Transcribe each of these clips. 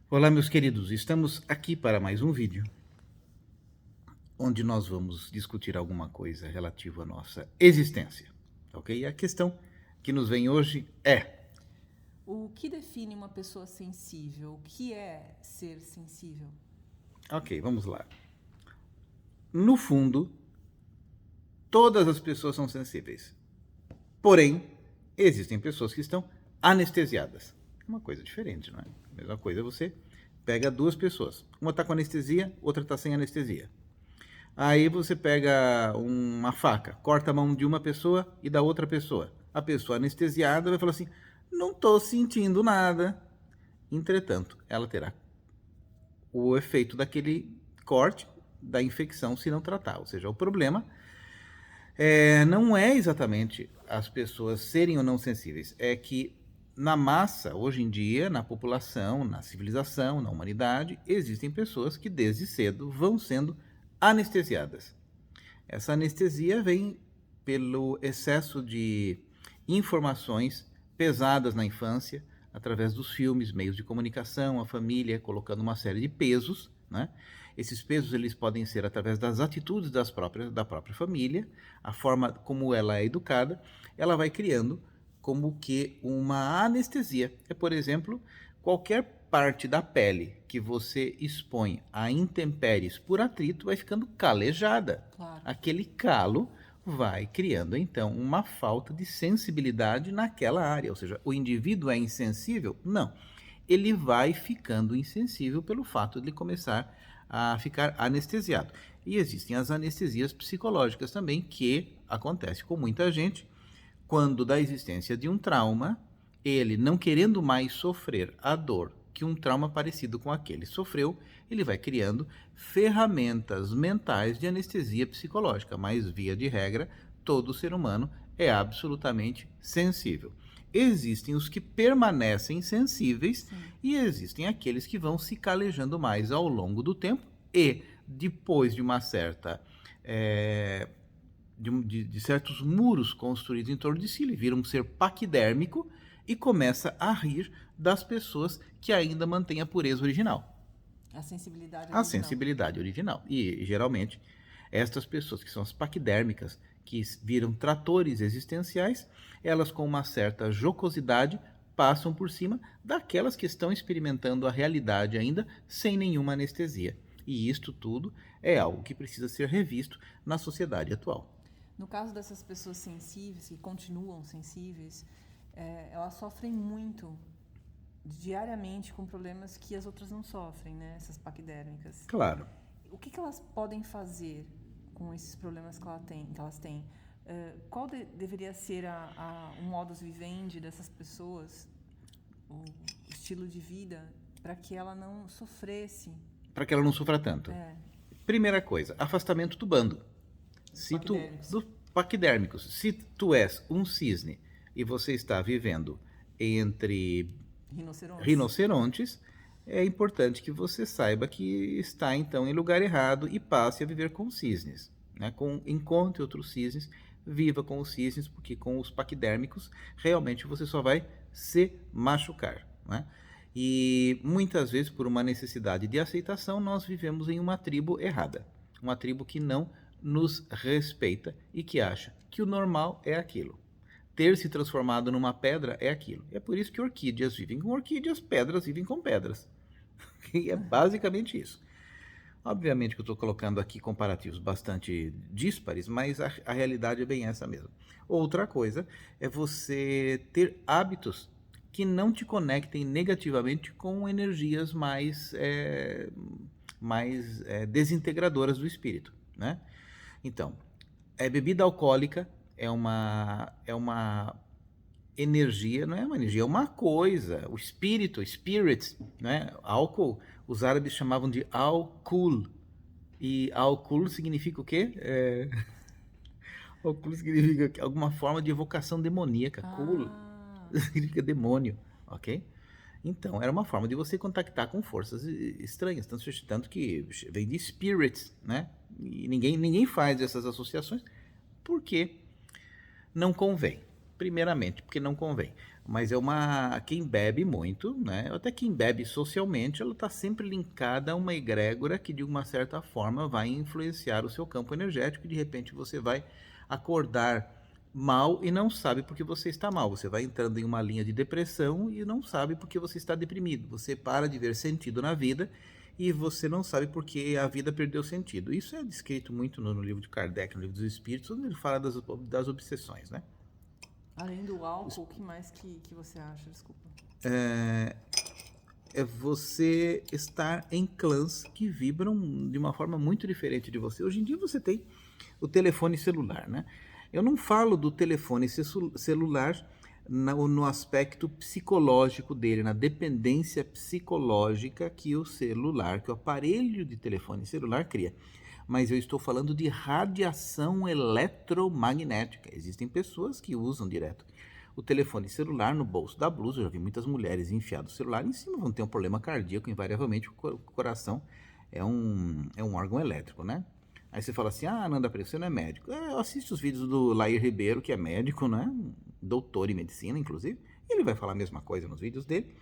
Olá, meus queridos, estamos aqui para mais um vídeo, onde nós vamos discutir alguma coisa relativa à nossa existência, ok? E a questão que nos vem hoje é, O que define uma pessoa sensível? O que é ser sensível? ok, vamos lá. No fundo, todas as pessoas são sensíveis, porém, existem pessoas que estão anestesiadas. É uma coisa diferente, não é? A mesma coisa você pega duas pessoas, uma está com anestesia, outra está sem anestesia. Aí você pega uma faca, corta a mão de uma pessoa e da outra pessoa. A pessoa anestesiada vai falar assim: não estou sentindo nada. Entretanto, ela terá o efeito daquele corte da infecção se não tratar. Ou seja, o problema não é exatamente as pessoas serem ou não sensíveis, é que na massa, hoje em dia, na população, na civilização, na humanidade, existem pessoas que desde cedo vão sendo anestesiadas. Essa anestesia vem pelo excesso de informações pesadas na infância, através dos filmes, meios de comunicação, a família, colocando uma série de pesos, né? Esses pesos eles podem ser através das atitudes da própria família, a forma como ela é educada, ela vai criando como que uma anestesia. É, por exemplo, qualquer parte da pele que você expõe a intempéries por atrito vai ficando calejada. Claro. Aquele calo vai criando então uma falta de sensibilidade naquela área, ou seja, o indivíduo é insensível? Não. Ele vai ficando insensível pelo fato de ele começar a ficar anestesiado. E existem as anestesias psicológicas também, que acontece com muita gente quando da existência de um trauma, ele não querendo mais sofrer a dor que um trauma parecido com aquele sofreu, ele vai criando ferramentas mentais de anestesia psicológica, mas via de regra, todo ser humano é absolutamente sensível. Existem os que permanecem sensíveis Sim. e existem aqueles que vão se calejando mais ao longo do tempo e depois de uma certa de certos muros construídos em torno de si, ele vira um ser paquidérmico e começa a rir das pessoas que ainda mantêm a pureza original, A sensibilidade a original. sensibilidade original. E geralmente, estas pessoas que são as paquidérmicas, que viram tratores existenciais, elas com uma certa jocosidade passam por cima daquelas que estão experimentando a realidade ainda sem nenhuma anestesia. E isto tudo é algo que precisa ser revisto na sociedade atual. No caso dessas pessoas sensíveis, que continuam sensíveis, elas sofrem muito diariamente com problemas que as outras não sofrem, né? Essas paquidérmicas. Claro. O que elas podem fazer com esses problemas que elas têm? Qual deveria ser o modus vivendi dessas pessoas, o estilo de vida, para que ela não sofresse? Para que ela não sofra tanto. Primeira coisa, afastamento do bando. Se tu, dos paquidérmicos. Se tu és um cisne e você está vivendo entre rinocerontes, é importante que você saiba que está então em lugar errado e passe a viver com cisnes. Né? Encontre outros cisnes, viva com os cisnes, porque com os paquidérmicos realmente você só vai se machucar. Né? E muitas vezes, por uma necessidade de aceitação, nós vivemos em uma tribo errada. Uma tribo que não nos respeita e que acha que o normal é aquilo. Ter se transformado numa pedra é aquilo. É por isso que orquídeas vivem com orquídeas, pedras vivem com pedras. E é basicamente isso. Obviamente que eu estou colocando aqui comparativos bastante díspares, mas a realidade é bem essa mesmo. Outra coisa é você ter hábitos que não te conectem negativamente com energias mais desintegradoras do espírito, né? Então, bebida alcoólica é uma energia, não é uma energia, é uma coisa. O espírito, spirit, né? Álcool, os árabes chamavam de álcool. E álcool significa o quê? Álcool significa alguma forma de evocação demoníaca. Kul significa demônio, ok? Então, era uma forma de você contactar com forças estranhas, tanto que vem de spirits, né? E ninguém faz essas associações porque não convém. Primeiramente, porque não convém. Mas quem bebe muito, né? Até quem bebe socialmente, ela está sempre linkada a uma egrégora que de uma certa forma vai influenciar o seu campo energético e de repente você vai acordar mal e não sabe porque você está mal. Você vai entrando em uma linha de depressão e não sabe porque você está deprimido. Você para de ver sentido na vida e você não sabe porque a vida perdeu sentido. Isso é descrito muito no livro de Kardec, no livro dos Espíritos, onde ele fala das obsessões, né? Além do álcool, o que mais que você acha? Desculpa. É você estar em clãs que vibram de uma forma muito diferente de você. Hoje em dia você tem o telefone celular, né? Eu não falo do telefone celular no aspecto psicológico dele, na dependência psicológica que o celular, que o aparelho de telefone celular cria. Mas eu estou falando de radiação eletromagnética. Existem pessoas que usam direto o telefone celular no bolso da blusa. Eu já vi muitas mulheres enfiadas o celular em cima, vão ter um problema cardíaco, invariavelmente o coração é um órgão elétrico, né? Aí você fala assim, Nanda Preto, você não é médico. Eu assisto os vídeos do Lair Ribeiro, que é médico, né? Doutor em medicina, inclusive, e ele vai falar a mesma coisa nos vídeos dele.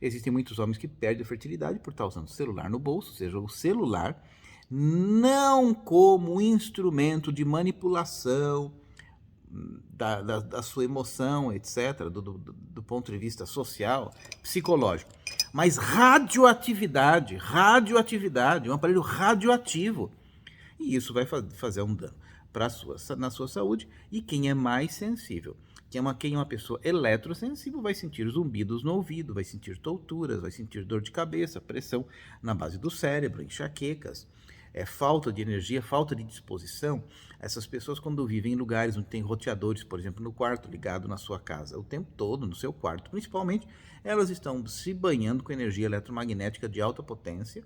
Existem muitos homens que perdem a fertilidade por estar usando o celular no bolso, ou seja, o celular não como instrumento de manipulação da sua emoção, etc., do ponto de vista social, psicológico, mas radioatividade, um aparelho radioativo. E isso vai fazer um dano na sua saúde. E quem é mais sensível, quem é uma pessoa eletrosensível, vai sentir zumbidos no ouvido, vai sentir tonturas, vai sentir dor de cabeça, pressão na base do cérebro, enxaquecas, falta de energia, falta de disposição. Essas pessoas, quando vivem em lugares onde tem roteadores, por exemplo, no quarto ligado na sua casa, o tempo todo, no seu quarto principalmente, elas estão se banhando com energia eletromagnética de alta potência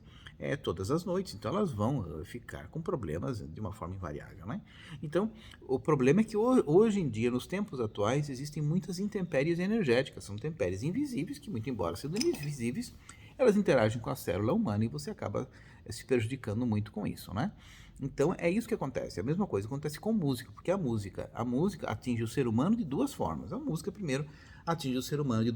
todas as noites. Então elas vão ficar com problemas de uma forma invariável, né? Então o problema é que hoje em dia, nos tempos atuais, existem muitas intempéries energéticas. São intempéries invisíveis que, muito embora sendo invisíveis, elas interagem com a célula humana e você acaba se prejudicando muito com isso, né? Então é isso que acontece. A mesma coisa acontece com música, porque a música atinge o ser humano de duas formas. A música, primeiro, atinge o ser humano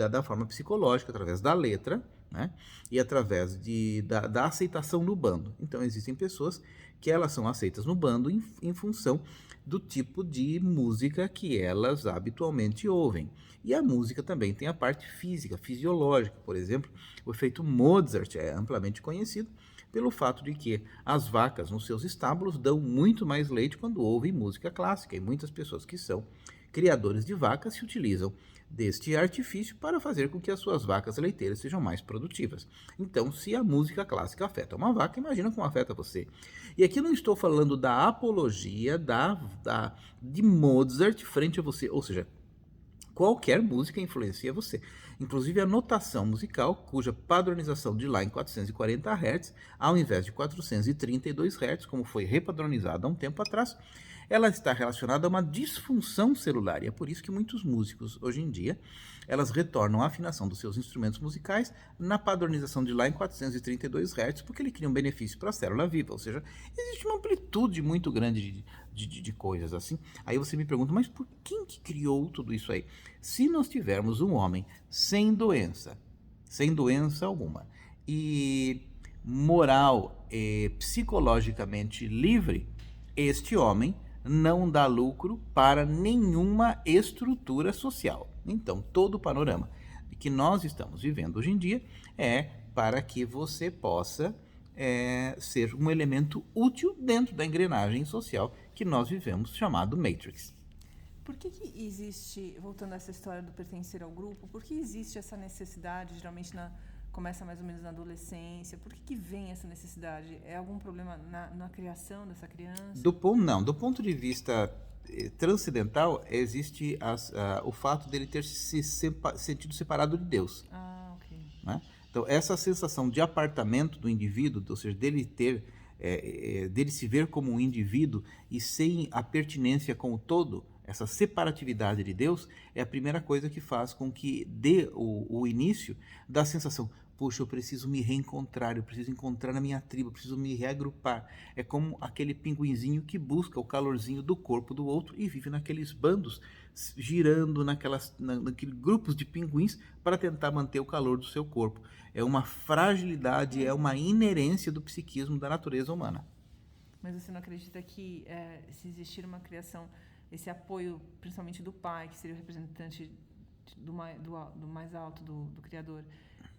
da forma psicológica, através da letra, né? E através da aceitação no bando. Então existem pessoas que elas são aceitas no bando em função do tipo de música que elas habitualmente ouvem. E a música também tem a parte física, fisiológica. Por exemplo, o efeito Mozart é amplamente conhecido pelo fato de que as vacas nos seus estábulos dão muito mais leite quando ouvem música clássica, e muitas pessoas que são criadores de vacas se utilizam deste artifício para fazer com que as suas vacas leiteiras sejam mais produtivas. Então, se a música clássica afeta uma vaca, imagina como afeta você. E aqui não estou falando da apologia de Mozart frente a você, ou seja, qualquer música influencia você. Inclusive a notação musical, cuja padronização de lá em 440 Hz, ao invés de 432 Hz, como foi repadronizada há um tempo atrás, ela está relacionada a uma disfunção celular. E é por isso que muitos músicos, hoje em dia, elas retornam a afinação dos seus instrumentos musicais na padronização de lá em 432 Hz, porque ele cria um benefício para a célula viva. Ou seja, existe uma amplitude muito grande de coisas assim. Aí você me pergunta, mas por quem que criou tudo isso aí? Se nós tivermos um homem sem doença alguma, e moral e psicologicamente livre, este homem não dá lucro para nenhuma estrutura social. Então, todo o panorama que nós estamos vivendo hoje em dia é para que você possa ser um elemento útil dentro da engrenagem social que nós vivemos, chamado Matrix. Por que existe, voltando a essa história do pertencer ao grupo, por que existe essa necessidade, geralmente começa mais ou menos na adolescência, por que vem essa necessidade? É algum problema na criação dessa criança? Do ponto de vista transcendental, existe o fato dele ter se sentido separado de Deus. Ok. Né? Então, essa sensação de apartamento do indivíduo, ou seja, dele dele se ver como um indivíduo e sem a pertinência com o todo, essa separatividade de Deus, é a primeira coisa que faz com que dê o início da sensação, puxa, eu preciso me reencontrar, eu preciso encontrar a minha tribo, eu preciso me reagrupar. É como aquele pinguinzinho que busca o calorzinho do corpo do outro e vive naqueles bandos, girando naqueles grupos de pinguins para tentar manter o calor do seu corpo. É uma fragilidade, é uma inerência do psiquismo da natureza humana. Mas você não acredita que se existir uma criação, esse apoio, principalmente do pai, que seria o representante do mais alto, do Criador,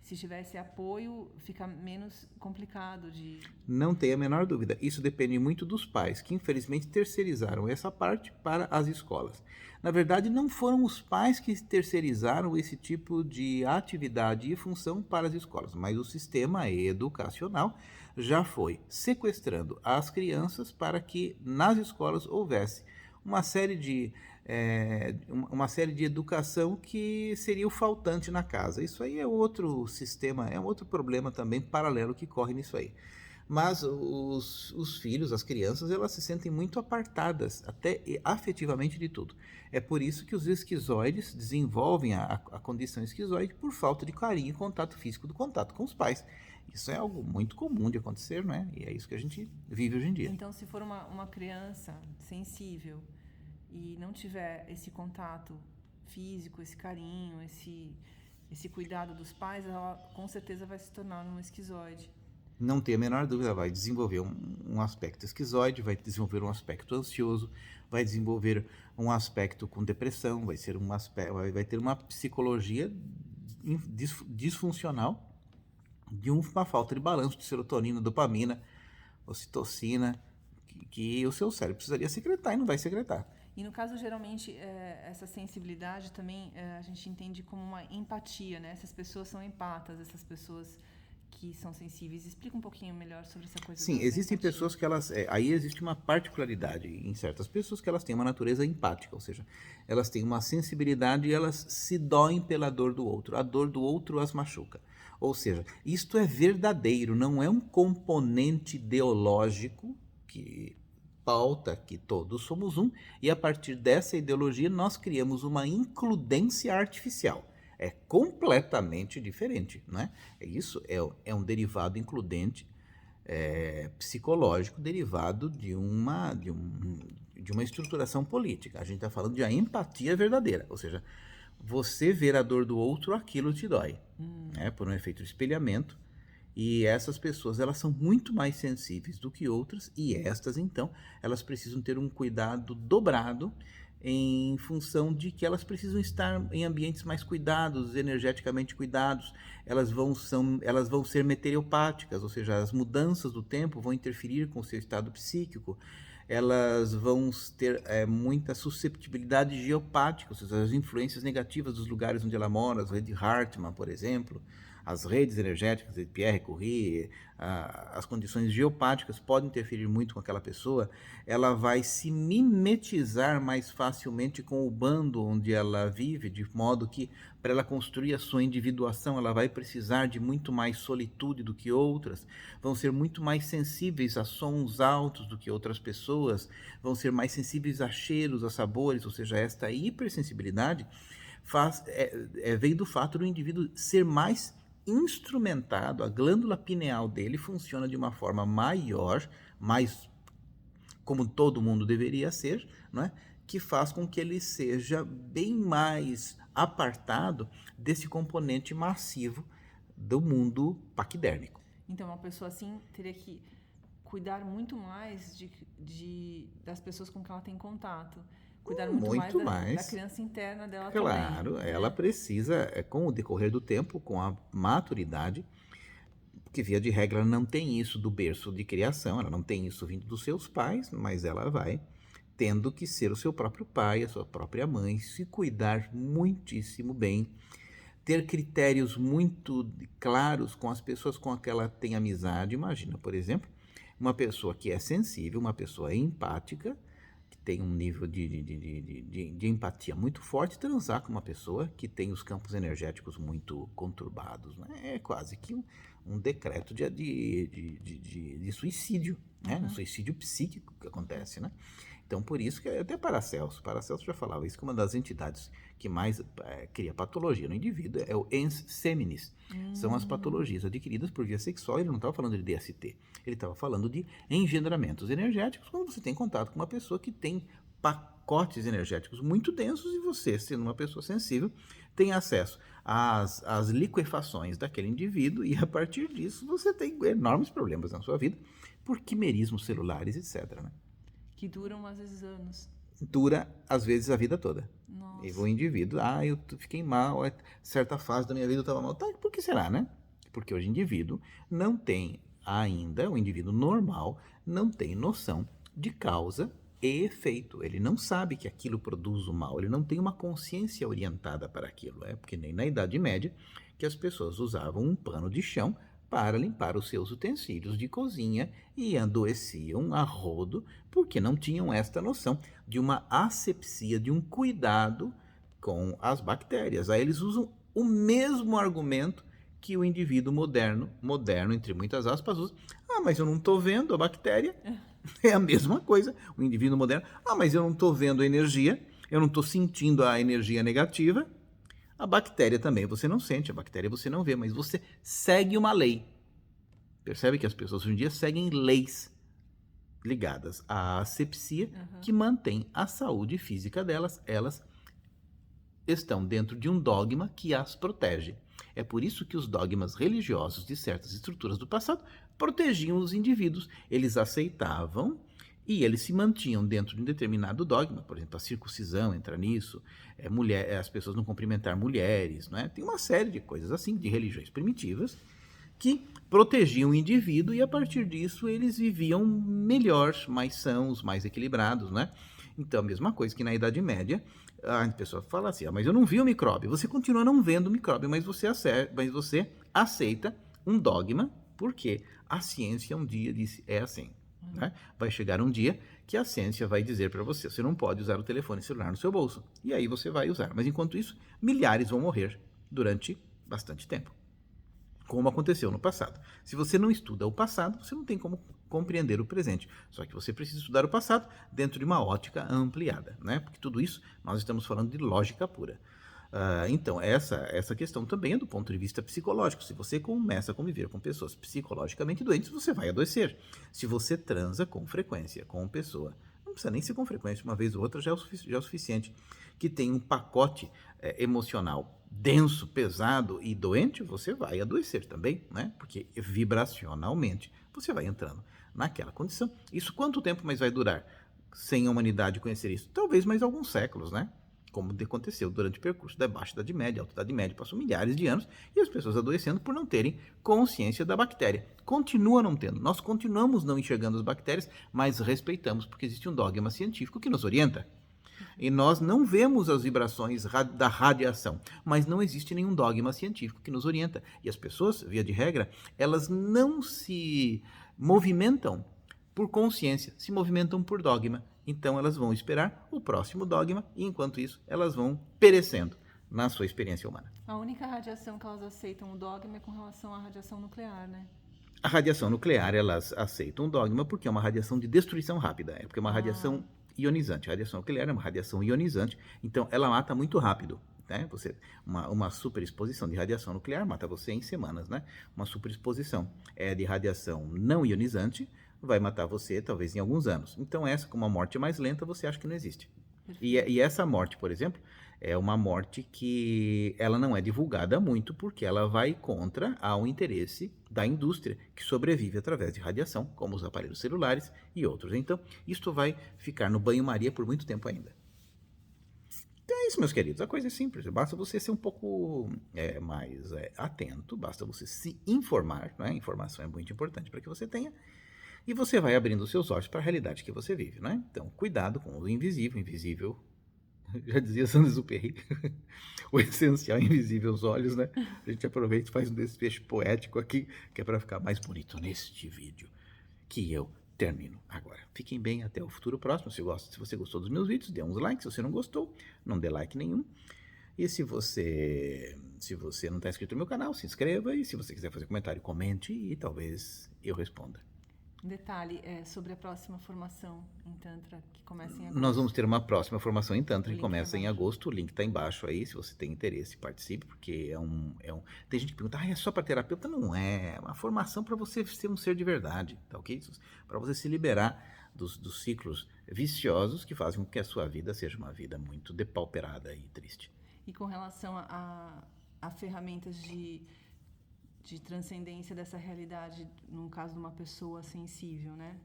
se tiver esse apoio, fica menos complicado de... Não tem a menor dúvida. Isso depende muito dos pais, que infelizmente terceirizaram essa parte para as escolas. Na verdade, não foram os pais que terceirizaram esse tipo de atividade e função para as escolas, mas o sistema educacional já foi sequestrando as crianças para que nas escolas houvesse uma série de educação que seria o faltante na casa. Isso aí é outro sistema, é um outro problema também paralelo que corre nisso aí. Mas os filhos, as crianças, elas se sentem muito apartadas, até afetivamente de tudo. É por isso que os esquizoides desenvolvem a condição esquizoide por falta de carinho e contato físico do contato com os pais. Isso é algo muito comum de acontecer, não é? E é isso que a gente vive hoje em dia. Então, se for uma criança sensível e não tiver esse contato físico, esse carinho, esse cuidado dos pais, ela com certeza vai se tornar um esquizoide. Não tem a menor dúvida, vai desenvolver um aspecto esquizoide, vai desenvolver um aspecto ansioso, vai desenvolver um aspecto com depressão, vai ter uma psicologia disfuncional de uma falta de balanço de serotonina, dopamina, ocitocina, que o seu cérebro precisaria secretar e não vai secretar. E no caso, geralmente, essa sensibilidade também a gente entende como uma empatia, né? Essas pessoas são empatas, essas pessoas que são sensíveis. Explica um pouquinho melhor sobre essa coisa. Sim, existem pessoas que elas... aí existe uma particularidade em certas pessoas que elas têm uma natureza empática, ou seja, elas têm uma sensibilidade e elas se doem pela dor do outro. A dor do outro as machuca. Ou seja, isto é verdadeiro, não é um componente ideológico que pauta que todos somos um, e a partir dessa ideologia nós criamos uma includência artificial. É completamente diferente, né? Isso é um derivado includente psicológico derivado de uma estruturação política. A gente está falando de a empatia verdadeira, ou seja, você ver a dor do outro, aquilo te dói, né? Por um efeito de espelhamento. E essas pessoas, elas são muito mais sensíveis do que outras, e estas, então, elas precisam ter um cuidado dobrado em função de que elas precisam estar em ambientes mais cuidados, energeticamente cuidados. Elas vão ser meteoropáticas, ou seja, as mudanças do tempo vão interferir com o seu estado psíquico. Elas vão ter muita susceptibilidade geopática, ou seja, as influências negativas dos lugares onde ela mora, as redes de Hartmann, por exemplo, as redes energéticas de Pierre Curie, as condições geopáticas podem interferir muito com aquela pessoa. Ela vai se mimetizar mais facilmente com o bando onde ela vive, de modo que, para ela construir a sua individuação, ela vai precisar de muito mais solitude do que outras, vão ser muito mais sensíveis a sons altos do que outras pessoas, vão ser mais sensíveis a cheiros, a sabores, ou seja, esta hipersensibilidade vem do fato do indivíduo ser mais instrumentado, a glândula pineal dele funciona de uma forma maior, mais como todo mundo deveria ser, né? Que faz com que ele seja bem mais apartado desse componente massivo do mundo paquidérmico. Então, uma pessoa assim teria que cuidar muito mais das pessoas com quem ela tem contato. Cuidar muito mais da criança interna dela também. Claro, ela precisa, com o decorrer do tempo, com a maturidade, porque via de regra ela não tem isso do berço de criação, ela não tem isso vindo dos seus pais, mas ela vai tendo que ser o seu próprio pai, a sua própria mãe, se cuidar muitíssimo bem, ter critérios muito claros com as pessoas com as que ela tem amizade. Imagina, por exemplo, uma pessoa que é sensível, uma pessoa empática, tem um nível de empatia muito forte, transar com uma pessoa que tem os campos energéticos muito conturbados, né? É quase que um decreto de suicídio, né? Um suicídio psíquico que acontece, né? Então, por isso que até Paracelso já falava isso, que uma das entidades que mais cria patologia no indivíduo é o ens seminis. São as patologias adquiridas por via sexual. Ele não estava falando de DST, ele estava falando de engendramentos energéticos, quando você tem contato com uma pessoa que tem pacotes energéticos muito densos e você, sendo uma pessoa sensível, tem acesso às liquefações daquele indivíduo e a partir disso você tem enormes problemas na sua vida por quimerismos celulares, etc., né? Que duram às vezes anos. Dura, às vezes, a vida toda. Nossa. E o indivíduo, eu fiquei mal, certa fase da minha vida eu estava mal. Tá, por que será, né? Porque hoje o indivíduo não tem ainda, o indivíduo normal, não tem noção de causa e efeito. Ele não sabe que aquilo produz o mal, ele não tem uma consciência orientada para aquilo. É porque nem na Idade Média que as pessoas usavam um pano de chão para limpar os seus utensílios de cozinha e adoeciam a rodo porque não tinham esta noção de uma asepsia, de um cuidado com as bactérias. Aí eles usam o mesmo argumento que o indivíduo moderno entre muitas aspas, usa. Mas eu não estou vendo a bactéria. É a mesma coisa. O indivíduo moderno, mas eu não estou vendo a energia, eu não estou sentindo a energia negativa. A bactéria também você não sente, a bactéria você não vê, mas você segue uma lei. Percebe que as pessoas hoje em dia seguem leis ligadas à asepsia que mantém a saúde física delas. Elas estão dentro de um dogma que as protege. É por isso que os dogmas religiosos de certas estruturas do passado protegiam os indivíduos. Eles aceitavam e eles se mantinham dentro de um determinado dogma. Por exemplo, a circuncisão entra nisso, as pessoas não cumprimentar mulheres, né? Tem uma série de coisas assim, de religiões primitivas, que protegiam o indivíduo e a partir disso eles viviam melhor, mais sãos, mais equilibrados, né? Então, a mesma coisa que na Idade Média, a pessoa fala assim, mas eu não vi o micróbio. Você continua não vendo o micróbio, mas você aceita um dogma, porque a ciência um dia disse, é assim. Né? Vai chegar um dia que a ciência vai dizer para você, você não pode usar o telefone celular no seu bolso. E aí você vai usar. Mas enquanto isso, milhares vão morrer durante bastante tempo. Como aconteceu no passado. Se você não estuda o passado, você não tem como compreender o presente. Só que você precisa estudar o passado dentro de uma ótica ampliada, né? Porque tudo isso nós estamos falando de lógica pura. Então, essa questão também é do ponto de vista psicológico. Se você começa a conviver com pessoas psicologicamente doentes, você vai adoecer. Se você transa com frequência com uma pessoa, não precisa nem ser com frequência, uma vez ou outra já é o suficiente, que tem um pacote emocional denso, pesado e doente, você vai adoecer também, né? Porque vibracionalmente você vai entrando naquela condição. Isso quanto tempo mais vai durar sem a humanidade conhecer isso? Talvez mais alguns séculos, né? Como aconteceu durante o percurso da Baixa Idade Média, Alta Idade Média, passou milhares de anos e as pessoas adoecendo por não terem consciência da bactéria. Continua não tendo. Nós continuamos não enxergando as bactérias, mas respeitamos porque existe um dogma científico que nos orienta. E nós não vemos as vibrações da radiação, mas não existe nenhum dogma científico que nos orienta. E as pessoas, via de regra, elas não se movimentam por consciência, se movimentam por dogma. Então elas vão esperar o próximo dogma e, enquanto isso, elas vão perecendo na sua experiência humana. A única radiação que elas aceitam o dogma é com relação à radiação nuclear, né? A radiação nuclear, elas aceitam o dogma porque é uma radiação de destruição rápida, porque é uma radiação ionizante. A radiação nuclear é uma radiação ionizante, então ela mata muito rápido. Né? Uma superexposição de radiação nuclear mata você em semanas, né? Uma superexposição de radiação não ionizante vai matar você talvez em alguns anos. Então essa, com uma morte mais lenta, você acha que não existe. E essa morte, por exemplo, é uma morte que ela não é divulgada muito porque ela vai contra ao interesse da indústria que sobrevive através de radiação, como os aparelhos celulares e outros. Então, isto vai ficar no banho-maria por muito tempo ainda. Então é isso, meus queridos. A coisa é simples. Basta você ser um pouco mais atento, basta você se informar. Né? Informação é muito importante para que você tenha. E você vai abrindo os seus olhos para a realidade que você vive. Né? Então, cuidado com o invisível. Invisível, já dizia Saint-Exupéry, o essencial é invisível aos olhos, né? A gente aproveita e faz um desfecho poético aqui, que é para ficar mais bonito neste vídeo, que eu termino agora. Fiquem bem, até o futuro próximo. Se você gostou dos meus vídeos, dê uns likes. Se você não gostou, não dê like nenhum. E se você Se você não está inscrito no meu canal, se inscreva, e se você quiser fazer comentário, comente e talvez eu responda. Um detalhe sobre a próxima formação em Tantra, que começa em agosto. Nós vamos ter uma próxima formação em Tantra, O que link começa tá em embaixo. agosto. O link está embaixo aí, se você tem interesse, participe, porque tem gente que pergunta, é só para terapeuta? Não é, é uma formação para você ser um ser de verdade, tá ok? Para você se liberar dos ciclos viciosos que fazem com que a sua vida seja uma vida muito depauperada e triste. E com relação a ferramentas de transcendência dessa realidade, no caso de uma pessoa sensível, né?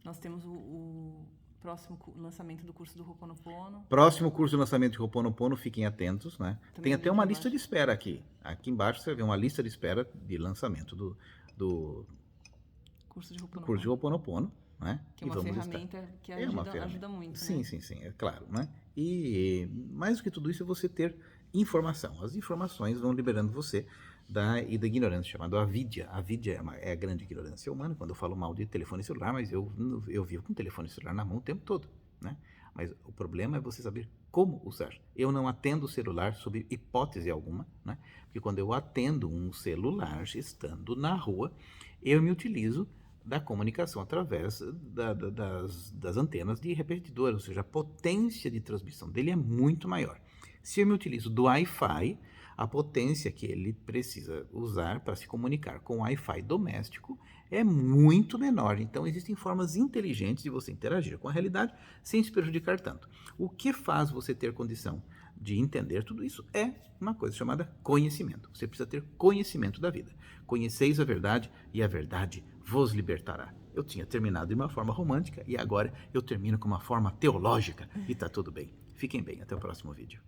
Nós temos o próximo lançamento do curso do Ho'oponopono. Próximo curso de lançamento de Ho'oponopono, fiquem atentos, né? Também Tem o até link uma embaixo. lista de espera aqui. Aqui embaixo você vê uma lista de espera de lançamento do Curso de Ho'oponopono. curso de Ho'oponopono, né? Que é uma ferramenta que ajuda muito, Sim, né? sim, é claro, né? E mais do que tudo isso é você ter informação. As informações vão liberando você da ignorância, chamada avidya. A avidya é a grande ignorância humana. Quando eu falo mal de telefone celular, mas eu vivo com o telefone celular na mão o tempo todo, né? Mas o problema é você saber como usar. Eu não atendo o celular sob hipótese alguma, né? Porque quando eu atendo um celular estando na rua, eu me utilizo da comunicação através das antenas de repetidor, ou seja, a potência de transmissão dele é muito maior. Se eu me utilizo do Wi-Fi, a potência que ele precisa usar para se comunicar com o Wi-Fi doméstico é muito menor. Então, existem formas inteligentes de você interagir com a realidade sem se prejudicar tanto. O que faz você ter condição de entender tudo isso é uma coisa chamada conhecimento. Você precisa ter conhecimento da vida. Conheceis a verdade e a verdade vos libertará. Eu tinha terminado de uma forma romântica e agora eu termino com uma forma teológica e tá tudo bem. Fiquem bem, até o próximo vídeo.